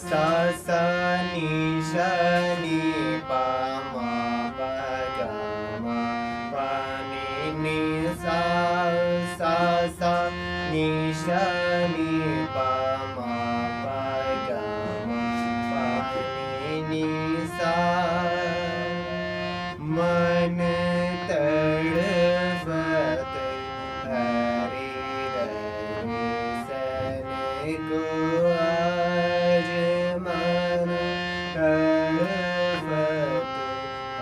सा सा नि सा नि पा मा पा गा मा पा नि सा सा सा नि सा नि पा मा पा गा मा पा नि सा मन तड़पत हरि दर्शन को आज मन तड़पत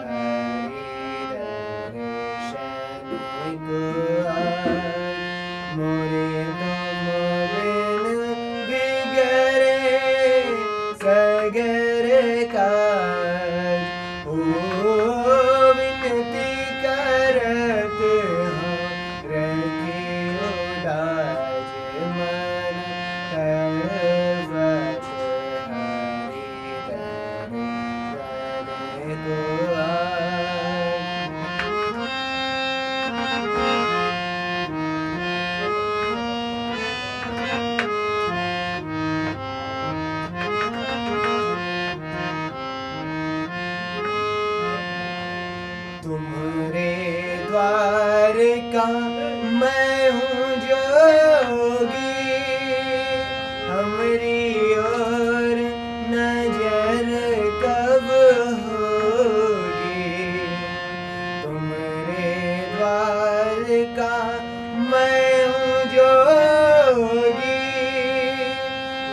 हरि दर्शन को आज मोरे तुम बिन बिगड़े सगर काज ओ विनती करत हूँ रखियो लाज मन तड़पत हरि दर्शन को तुम्हारे द्वार का मैं हूँ जोगी हमरी ओर नजर कब होगी तुम्हारे द्वार का मैं हूँ जोगी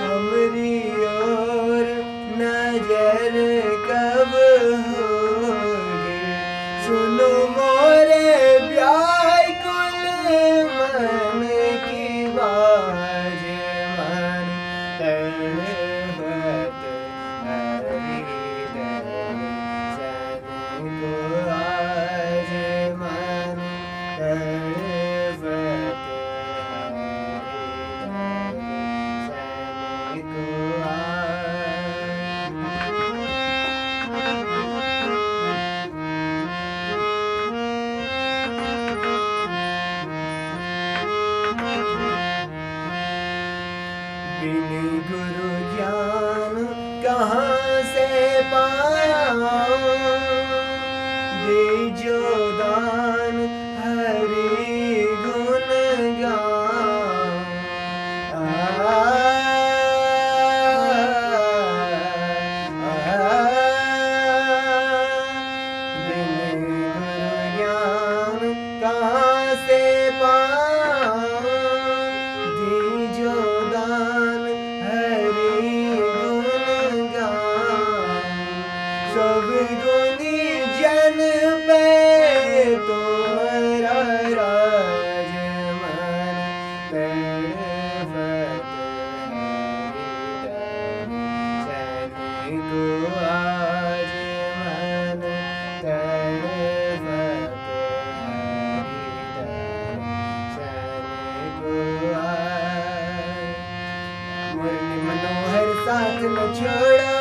हमरी ओर नजर कब होगी सुनो मोरे व्याकुल मन की बाज मन तड़पत हरि दर्शन को आज मन तड़पत हरि दर्शन को बिन गुरु ज्ञान कहाँ से पाऊं दीजो दान हरि गुण गाऊं बिन गुरु ज्ञान कहाँ से पाऊं दीजो दान हरि गुण गाऊं सब गुणी जन पे तुम्हारा राज मन तड़पत हरि दर्शन को आज मन तड़पत हरि दर्शन को आज मुरली मनोहर साथ न छोड़ो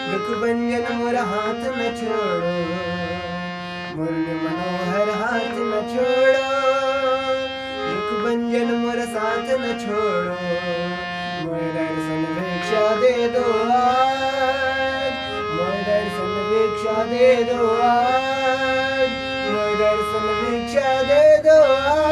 दुख भंजन मोरा हाथ न छोड़ो मुरली मनोहर हाथ न छोड़ो दुख भंजन मोरा साथ न छोड़ो मोर दर्शन भिक्षा दे दो आज मोर दर्शन भिक्षा दे दो आज मोर दर्शन भिक्षा दे दो आज